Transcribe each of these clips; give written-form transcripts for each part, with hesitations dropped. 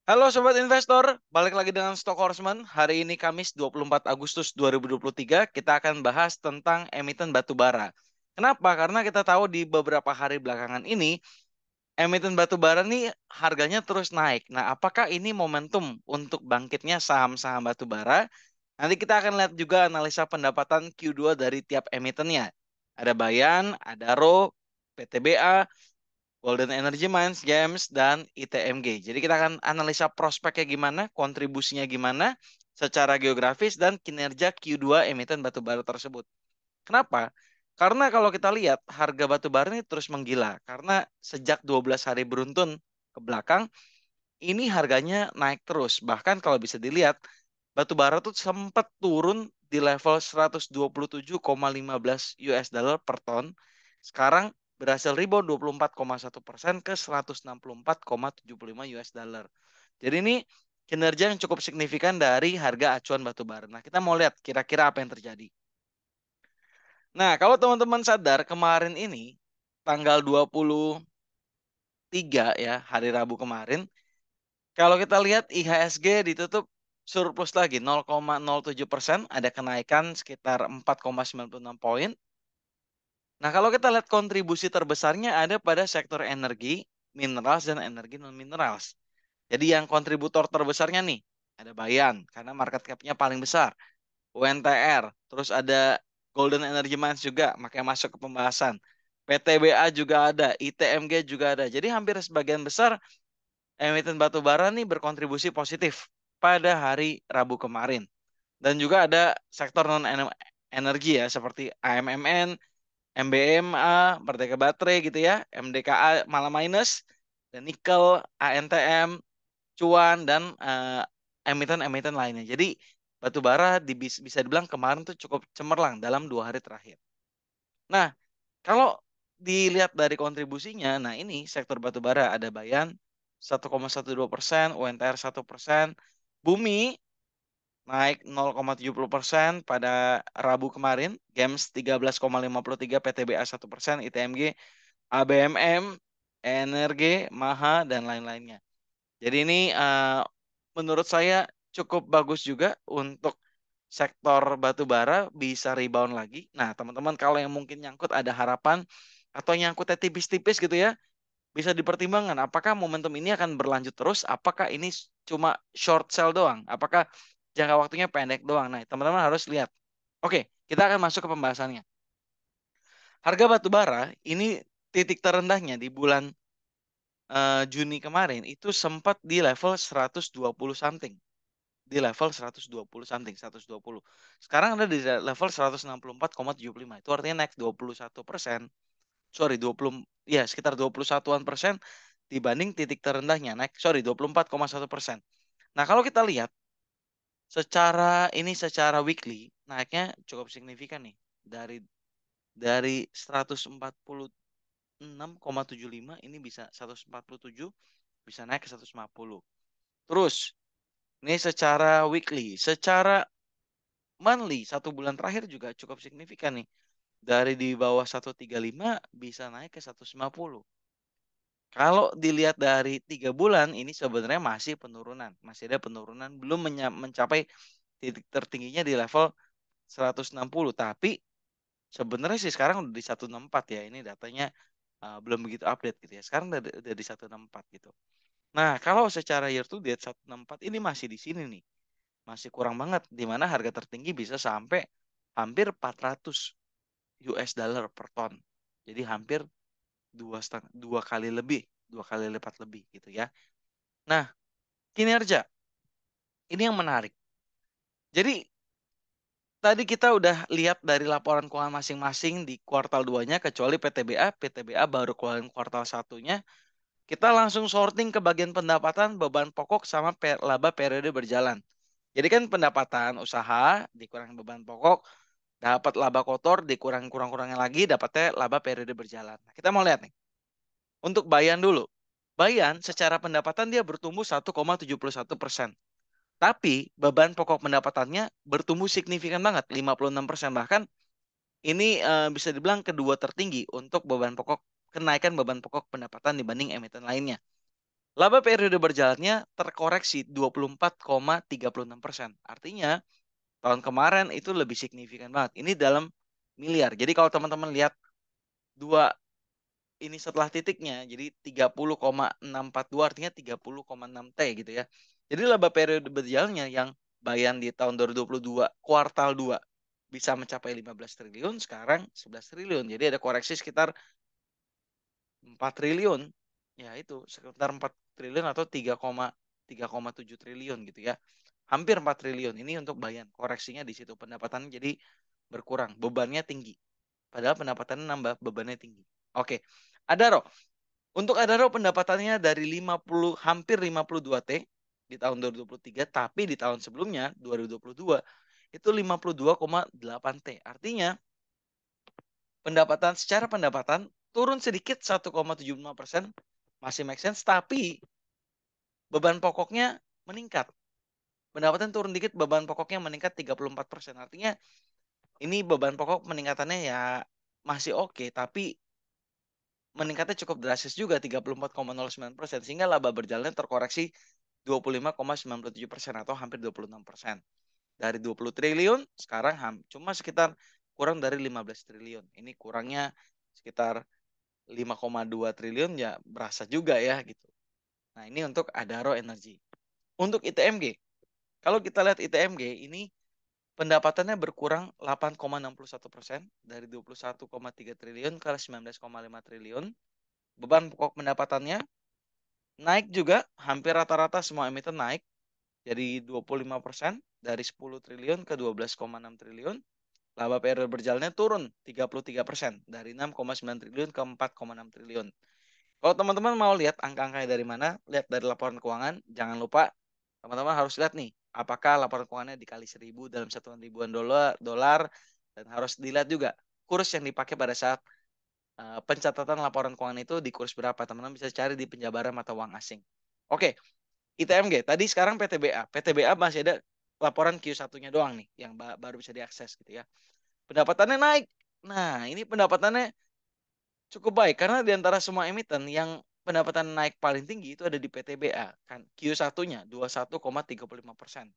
Halo Sobat Investor, balik lagi dengan Stock Horseman. Hari ini Kamis 24 Agustus 2023, kita akan bahas tentang emiten batubara. Kenapa? Karena kita tahu di beberapa hari belakangan ini, emiten batubara nih harganya terus naik. Nah, apakah ini momentum untuk bangkitnya saham-saham batubara? Nanti kita akan lihat juga analisa pendapatan Q2 dari tiap emitennya. Ada Bayan, Adaro, PTBA, Golden Energy Mines, GEMS, dan ITMG. Jadi kita akan analisa prospeknya gimana, kontribusinya gimana, secara geografis, dan kinerja Q2 emiten batubara tersebut. Kenapa? Karena kalau kita lihat harga batubara ini terus menggila. Karena sejak 12 hari beruntun ke belakang, ini harganya naik terus. Bahkan kalau bisa dilihat, batubara tuh sempat turun di level 127,15 US dollar per ton. Sekarang berhasil rebound 24,1% ke 164,75 US dollar. Jadi ini kinerja yang cukup signifikan dari harga acuan batubara. Nah, kita mau lihat kira-kira apa yang terjadi. Nah, kalau teman-teman sadar kemarin ini tanggal 23 ya, hari Rabu kemarin, kalau kita lihat IHSG ditutup surplus lagi 0,07%, ada kenaikan sekitar 4,96 poin. Nah, kalau kita lihat kontribusi terbesarnya ada pada sektor energi, minerals, dan energi non-minerals. Jadi yang kontributor terbesarnya nih, ada Bayan, karena market cap-nya paling besar. UNTR, terus ada Golden Energy Mines juga, makanya masuk ke pembahasan. PTBA juga ada, ITMG juga ada. Jadi hampir sebagian besar emiten batu bara nih berkontribusi positif pada hari Rabu kemarin. Dan juga ada sektor non energi ya seperti AMMN, MBMA, Merdeka Baterai gitu ya, MDKA malah minus, dan nikel, ANTM, cuan, dan emiten-emiten lainnya. Jadi batu bara bisa dibilang kemarin tuh cukup cemerlang dalam 2 hari terakhir. Nah, kalau dilihat dari kontribusinya, nah ini sektor batu bara ada Bayan 1,12%, UNTR 1%, Bumi naik 0,70% pada Rabu kemarin, GEMS 13,53, PTBA 1%, ITMG, ABMM, Energi, Maha, dan lain-lainnya. Jadi ini menurut saya cukup bagus juga untuk sektor batu bara bisa rebound lagi. Nah, teman-teman kalau yang mungkin nyangkut ada harapan atau nyangkutnya tipis-tipis gitu ya, bisa dipertimbangkan apakah momentum ini akan berlanjut terus, apakah ini cuma short sell doang, apakah jangka waktunya pendek doang. Nah, teman-teman harus lihat. Oke, kita akan masuk ke pembahasannya. Harga batu bara ini titik terendahnya di bulan Juni kemarin itu sempat di level 120 something. Di level 120 something, 120. Sekarang ada di level 164,75. Itu artinya naik 21%. Sorry, 20, ya sekitar 21-an% dibanding titik terendahnya. Naik, sorry, 24,1%. Nah, kalau kita lihat secara weekly naiknya cukup signifikan nih. Dari 146,75 ini bisa 147, bisa naik ke 150. Terus, ini secara weekly, secara monthly, 1 bulan terakhir juga cukup signifikan nih. Dari di bawah 135 bisa naik ke 150. Kalau dilihat dari 3 bulan, ini sebenarnya masih penurunan. Masih ada penurunan, belum mencapai titik tertingginya di level 160. Tapi sebenarnya sih sekarang udah di 164 ya. Ini datanya belum begitu update gitu ya. Sekarang udah di 164 gitu. Nah, kalau secara year to date 164 ini masih di sini nih. Masih kurang banget, di mana harga tertinggi bisa sampai hampir 400 US dollar per ton. Jadi hampir 2 kali lipat lebih gitu ya. Nah, kinerja ini yang menarik. Jadi tadi kita udah lihat dari laporan keuangan masing-masing di kuartal 2-nya, kecuali PTBA. PTBA baru keluarin kuartal 1-nya. Kita langsung sorting ke bagian pendapatan, beban pokok, sama laba periode berjalan. Jadi kan pendapatan usaha dikurangi beban pokok, dapat laba kotor, dikurangi kurang-kurangnya lagi, dapatnya laba periode berjalan. Nah, kita mau lihat nih. Untuk Bayan dulu. Bayan secara pendapatan dia bertumbuh 1,71%. Tapi beban pokok pendapatannya bertumbuh signifikan banget, 56%. Bahkan ini bisa dibilang kedua tertinggi untuk beban pokok, kenaikan beban pokok pendapatan dibanding emiten lainnya. Laba periode berjalannya terkoreksi 24,36%. Artinya tahun kemarin itu lebih signifikan banget. Ini dalam miliar. Jadi kalau teman-teman lihat dua ini setelah titiknya, jadi 30,642 artinya 30,6 T gitu ya. Jadi laba periode berjalannya yang Bayan di tahun 2022 kuartal 2 bisa mencapai 15 triliun, sekarang 11 triliun. Jadi ada koreksi sekitar 4 triliun. Ya itu, sekitar 4 triliun atau 3,7 triliun gitu ya. Hampir 4 triliun. Ini untuk Bayan. Koreksinya di situ, pendapatannya jadi berkurang, bebannya tinggi. Padahal pendapatannya nambah, bebannya tinggi. Oke. Adaro. Untuk Adaro pendapatannya dari 50 hampir 52 T di tahun 2023, tapi di tahun sebelumnya 2022 itu 52,8 T. Artinya secara pendapatan turun sedikit 1,75%, masih make sense, tapi beban pokoknya meningkat. Pendapatan turun dikit, beban pokoknya meningkat 34%. Artinya ini beban pokok meningkatannya ya masih oke, tapi meningkatnya cukup drastis juga 34,09%, sehingga laba berjalannya terkoreksi 25,97% atau hampir 26%. Dari 20 triliun sekarang cuma sekitar kurang dari 15 triliun. Ini kurangnya sekitar 5,2 triliun, ya berasa juga ya gitu. Nah, ini untuk Adaro Energy. Untuk ITMG, kalau kita lihat ITMG ini pendapatannya berkurang 8,61% dari 21,3 triliun ke 19,5 triliun. Beban pokok pendapatannya naik juga, hampir rata-rata semua emiten naik. Jadi 25% dari 10 triliun ke 12,6 triliun. Laba periode berjalannya turun 33% dari 6,9 triliun ke 4,6 triliun. Kalau teman-teman mau lihat angka-angkanya dari mana, lihat dari laporan keuangan. Jangan lupa teman-teman harus lihat nih, apakah laporan keuangannya dikali 1000 dalam satuan ribuan dolar, dan harus dilihat juga kurs yang dipakai pada saat pencatatan laporan keuangan itu di kurs berapa. Teman-teman bisa cari di penjabaran mata uang asing. Oke, ITMG. Tadi sekarang PTBA. PTBA masih ada laporan Q1-nya doang nih yang baru bisa diakses gitu ya. Pendapatannya naik. Nah, ini pendapatannya cukup baik karena di antara semua emiten yang pendapatan naik paling tinggi itu ada di PTBA kan. Q1-nya 21,35%.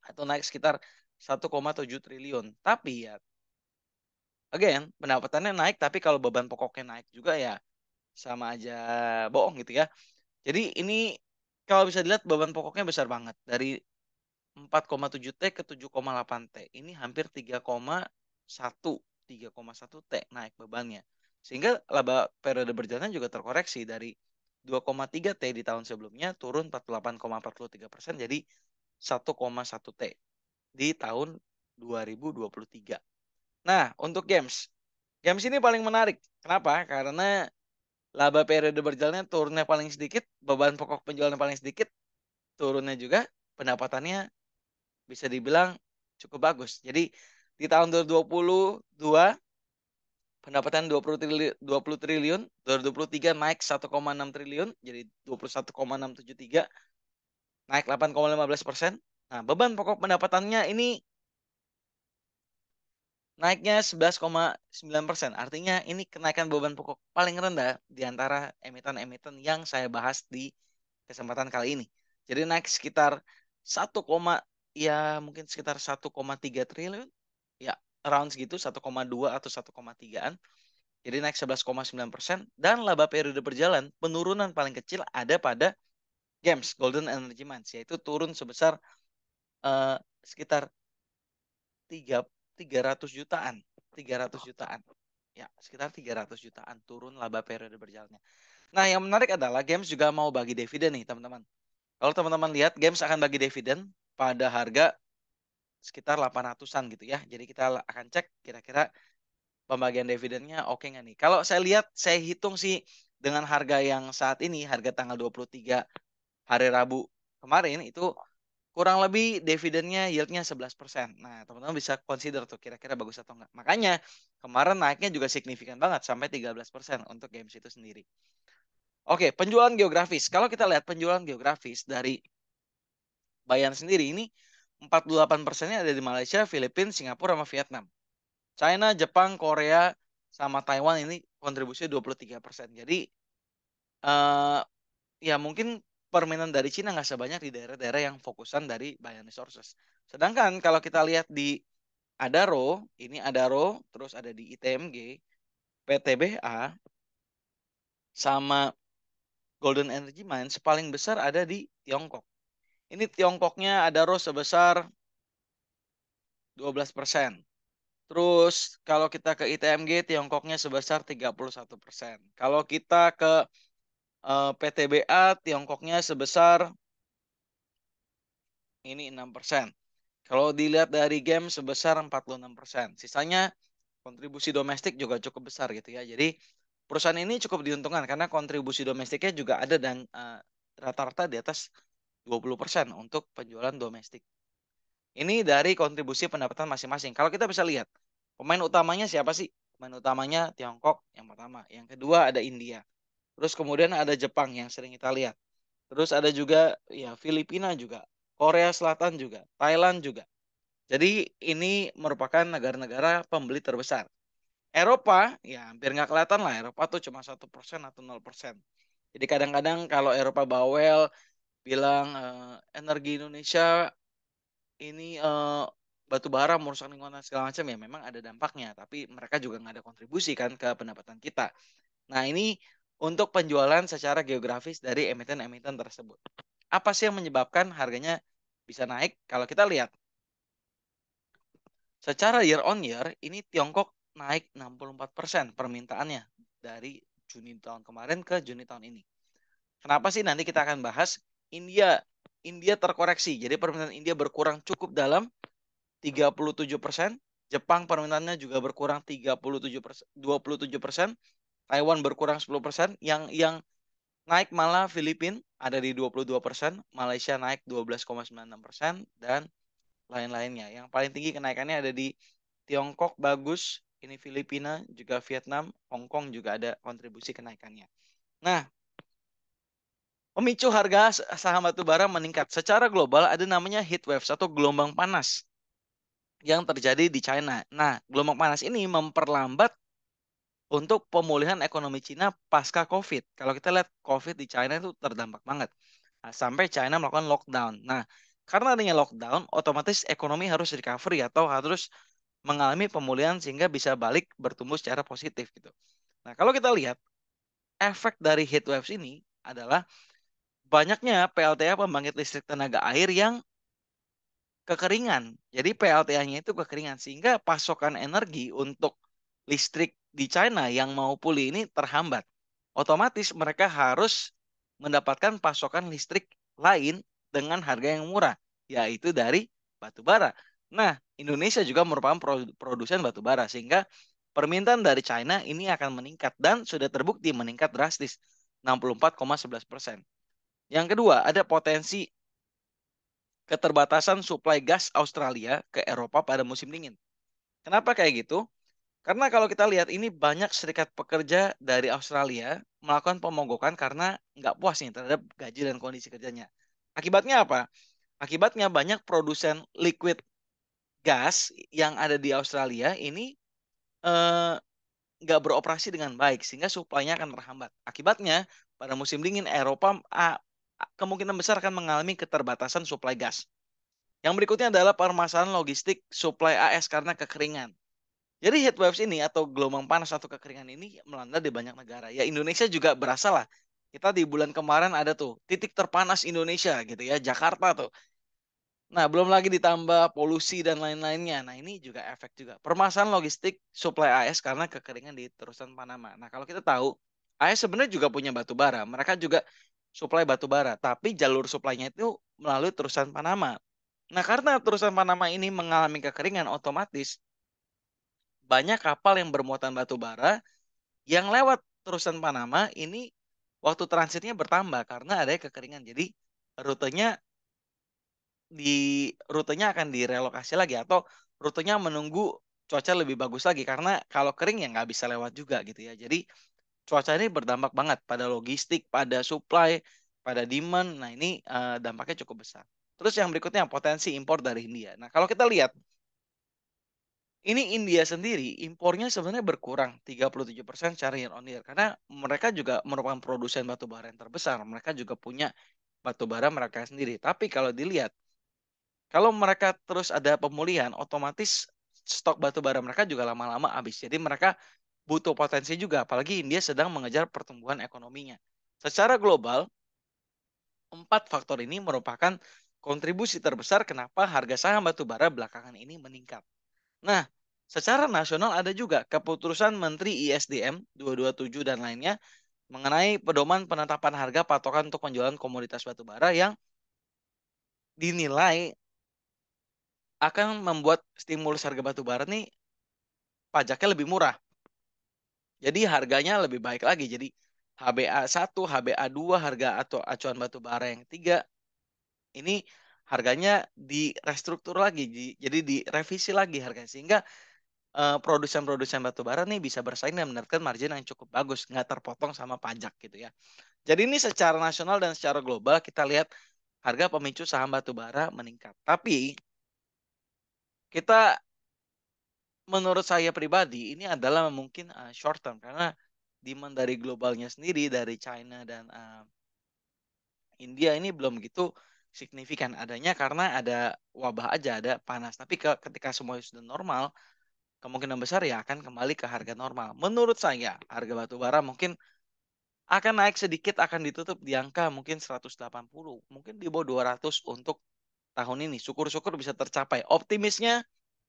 Atau naik sekitar 1,7 triliun. Tapi ya again, pendapatannya naik tapi kalau beban pokoknya naik juga ya sama aja bohong gitu ya. Jadi ini kalau bisa dilihat beban pokoknya besar banget dari 4,7 T ke 7,8 T. Ini hampir 3,1 T naik bebannya. Sehingga laba periode berjalan juga terkoreksi dari 2,3 T di tahun sebelumnya turun 48,43% jadi 1,1 T di tahun 2023. Nah, untuk games. Games ini paling menarik. Kenapa? Karena laba periode berjalannya turunnya paling sedikit, beban pokok penjualannya paling sedikit, turunnya juga, pendapatannya bisa dibilang cukup bagus. Jadi di tahun 2022 pendapatan 20 triliun, 2023 naik 1,6 triliun, jadi 21,673, naik 8,15%. Nah, beban pokok pendapatannya ini naiknya 11,9%. Artinya ini kenaikan beban pokok paling rendah di antara emiten-emiten yang saya bahas di kesempatan kali ini. Jadi naik sekitar 1, ya mungkin sekitar 1,3 triliun. Ya, around segitu 1,2 atau 1,3-an. Jadi naik 11,9%, dan laba periode berjalan penurunan paling kecil ada pada Games Golden Energy Mines, yaitu turun sebesar sekitar 300 jutaan. 300 jutaan. Ya, sekitar 300 jutaan turun laba periode berjalannya. Nah, yang menarik adalah Games juga mau bagi dividen nih, teman-teman. Kalau teman-teman lihat, Games akan bagi dividen pada harga sekitar 800-an gitu ya. Jadi kita akan cek kira-kira pembagian dividennya oke nggak nih. Kalau saya lihat, saya hitung sih dengan harga yang saat ini, harga tanggal 23 hari Rabu kemarin itu kurang lebih dividennya yieldnya 11%. Nah, teman-teman bisa consider tuh kira-kira bagus atau enggak. Makanya kemarin naiknya juga signifikan banget sampai 13% untuk games itu sendiri. Oke, penjualan geografis. Kalau kita lihat penjualan geografis dari Bayan sendiri ini 48%-nya ada di Malaysia, Filipina, Singapura, sama Vietnam. China, Jepang, Korea, sama Taiwan ini kontribusinya 23%. Jadi ya mungkin permintaan dari Cina nggak sebanyak di daerah-daerah yang fokusan dari Bayan Resources. Sedangkan kalau kita lihat di Adaro, ini Adaro, terus ada di ITMG, PTBA, sama Golden Energy Mines paling besar ada di Tiongkok. Ini Tiongkoknya Adaro sebesar 12%. Terus kalau kita ke ITMG, Tiongkoknya sebesar 31%. Kalau kita ke PTBA, Tiongkoknya sebesar ini 6%. Kalau dilihat dari game sebesar 46%. Sisanya kontribusi domestik juga cukup besar gitu ya. Jadi perusahaan ini cukup diuntungkan karena kontribusi domestiknya juga ada dan rata-rata di atas 20% untuk penjualan domestik. Ini dari kontribusi pendapatan masing-masing. Kalau kita bisa lihat, pemain utamanya siapa sih? Pemain utamanya Tiongkok yang pertama. Yang kedua ada India. Terus kemudian ada Jepang yang sering kita lihat. Terus ada juga ya Filipina juga. Korea Selatan juga. Thailand juga. Jadi ini merupakan negara-negara pembeli terbesar. Eropa ya hampir nggak kelihatan lah. Eropa tuh cuma 1% atau 0%. Jadi kadang-kadang kalau Eropa bawel bilang energi Indonesia ini batu bara merusak lingkungan segala macam ya memang ada dampaknya. Tapi mereka juga nggak ada kontribusi kan ke pendapatan kita. Nah ini untuk penjualan secara geografis dari emiten-emiten tersebut. Apa sih yang menyebabkan harganya bisa naik? Kalau kita lihat secara year on year, ini Tiongkok naik 64% permintaannya dari Juni tahun kemarin ke Juni tahun ini. Kenapa sih? Nanti kita akan bahas. India, India terkoreksi. Jadi permintaan India berkurang cukup dalam 37%. Jepang permintaannya juga berkurang 37%, 27%. Taiwan berkurang 10%. Yang naik malah Filipina ada di 22%. Malaysia naik 12,96%. Dan lain-lainnya. Yang paling tinggi kenaikannya ada di Tiongkok bagus, ini Filipina, juga Vietnam, Hong Kong juga ada kontribusi kenaikannya. Nah, pemicu harga saham batubara meningkat. Secara global ada namanya heat waves atau gelombang panas yang terjadi di China. Nah, gelombang panas ini memperlambat untuk pemulihan ekonomi Cina pasca COVID. Kalau kita lihat COVID di China itu terdampak banget. Nah, sampai China melakukan lockdown. Nah, karena adanya lockdown, otomatis ekonomi harus recovery atau harus mengalami pemulihan sehingga bisa balik bertumbuh secara positif gitu. Nah, kalau kita lihat efek dari heat waves ini adalah banyaknya PLTA pembangkit listrik tenaga air yang kekeringan. Jadi PLTA-nya itu kekeringan sehingga pasokan energi untuk listrik di China yang mau pulih ini terhambat. Otomatis mereka harus mendapatkan pasokan listrik lain dengan harga yang murah, yaitu dari batu bara. Nah, Indonesia juga merupakan produsen batu bara sehingga permintaan dari China ini akan meningkat dan sudah terbukti meningkat drastis 64,11%. Yang kedua, ada potensi keterbatasan suplai gas Australia ke Eropa pada musim dingin. Kenapa kayak gitu? Karena kalau kita lihat ini banyak serikat pekerja dari Australia melakukan pemogokan karena nggak puas nih terhadap gaji dan kondisi kerjanya. Akibatnya apa? Akibatnya banyak produsen liquid gas yang ada di Australia ini eh, nggak beroperasi dengan baik sehingga suplainya akan terhambat. Akibatnya pada musim dingin Eropa kemungkinan besar akan mengalami keterbatasan suplai gas. Yang berikutnya adalah permasalahan logistik suplai AS karena kekeringan. Jadi heat waves ini atau gelombang panas atau kekeringan ini melanda di banyak negara. Ya Indonesia juga berasa lah. Kita di bulan kemarin ada tuh titik terpanas Indonesia gitu ya, Jakarta tuh. Nah, belum lagi ditambah polusi dan lain-lainnya. Nah, ini juga efek juga. Permasalahan logistik supply AS karena kekeringan di terusan Panama. Nah, kalau kita tahu, AS sebenarnya juga punya batu bara. Mereka juga supply batu bara. Tapi jalur suplainya itu melalui terusan Panama. Nah, karena terusan Panama ini mengalami kekeringan, otomatis banyak kapal yang bermuatan batu bara yang lewat terusan Panama ini waktu transitnya bertambah karena ada kekeringan. Jadi rutenya rutenya akan direlokasi lagi atau rutenya menunggu cuaca lebih bagus lagi karena kalau kering ya nggak bisa lewat juga gitu ya. Jadi cuaca ini berdampak banget pada logistik, pada supply, pada demand. Nah ini dampaknya cukup besar. Terus yang berikutnya potensi impor dari India. Nah kalau kita lihat Ini India sendiri impornya sebenarnya berkurang 37% secara year on year karena mereka juga merupakan produsen batu bara yang terbesar. Mereka juga punya batu bara mereka sendiri. Tapi kalau dilihat, kalau mereka terus ada pemulihan, otomatis stok batu bara mereka juga lama-lama habis. Jadi mereka butuh potensi juga, apalagi India sedang mengejar pertumbuhan ekonominya. Secara global, 4 faktor ini merupakan kontribusi terbesar kenapa harga saham batu bara belakangan ini meningkat. Nah, secara nasional ada juga keputusan Menteri ISDM 227 dan lainnya mengenai pedoman penetapan harga patokan untuk penjualan komoditas batu bara yang dinilai akan membuat stimulus harga batu bara nih pajaknya lebih murah. Jadi harganya lebih baik lagi. Jadi HBA 1, HBA 2, harga atau acuan batu bara yang 3 ini harganya direstruktur lagi. Jadi direvisi lagi harganya sehingga produsen-produsen batu bara nih bisa bersaing dan mendapatkan margin yang cukup bagus, nggak terpotong sama pajak gitu ya. Jadi ini secara nasional dan secara global kita lihat harga pemicu saham batu bara meningkat. Tapi kita menurut saya pribadi ini adalah mungkin short term karena demand dari globalnya sendiri dari China dan India ini belum begitu signifikan adanya karena ada wabah aja, ada panas. Tapi ketika semua sudah normal, kemungkinan besar ya akan kembali ke harga normal. Menurut saya, harga batu bara mungkin akan naik sedikit, akan ditutup di angka mungkin 180, mungkin di bawah 200 untuk tahun ini. Syukur-syukur bisa tercapai. Optimisnya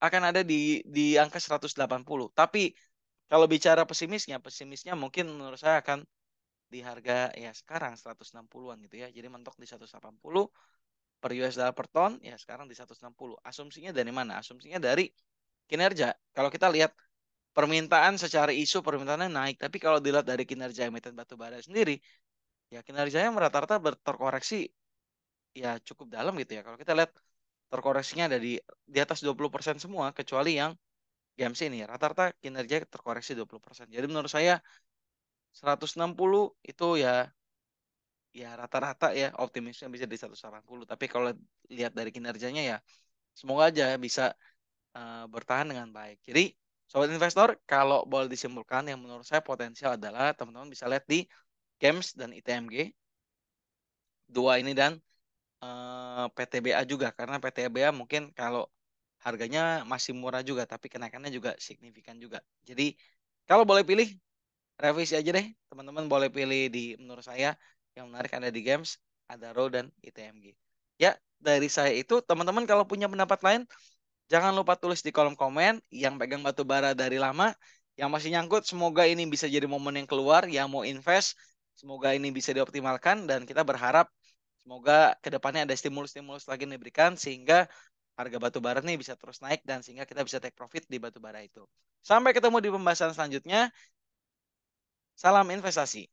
akan ada di angka 180. Tapi kalau bicara pesimisnya mungkin menurut saya akan di harga ya sekarang 160-an gitu ya. Jadi mentok di 180 per US dollar per ton, ya sekarang di 160. Asumsinya dari mana? Asumsinya dari kinerja. Kalau kita lihat permintaan secara isu permintaannya naik, tapi kalau dilihat dari kinerja emiten batu bara sendiri, ya kinerjanya rata-rata terkoreksi ya cukup dalam gitu ya. Kalau kita lihat terkoreksinya ada di atas 20% semua kecuali yang GMC ini rata-rata kinerja terkoreksi 20%. Jadi menurut saya 160 itu ya rata-rata ya optimisnya bisa di 180. Tapi kalau lihat dari kinerjanya ya semoga aja bisa bertahan dengan baik. Jadi sobat investor kalau boleh disimpulkan yang menurut saya potensial adalah teman-teman bisa lihat di GEMS dan ITMG dua ini dan PTBA juga karena PTBA mungkin kalau harganya masih murah juga tapi kenaikannya juga signifikan juga. Jadi kalau boleh pilih revisi aja deh teman-teman boleh pilih di menurut saya yang menarik ada di Games, ada Row dan ITMG. Ya, dari saya itu teman-teman kalau punya pendapat lain jangan lupa tulis di kolom komen yang pegang batu bara dari lama, yang masih nyangkut, semoga ini bisa jadi momen yang keluar, yang mau invest, semoga ini bisa dioptimalkan dan kita berharap semoga kedepannya ada stimulus-stimulus lagi yang diberikan sehingga harga batu bara nih bisa terus naik dan sehingga kita bisa take profit di batu bara itu. Sampai ketemu di pembahasan selanjutnya. Salam investasi.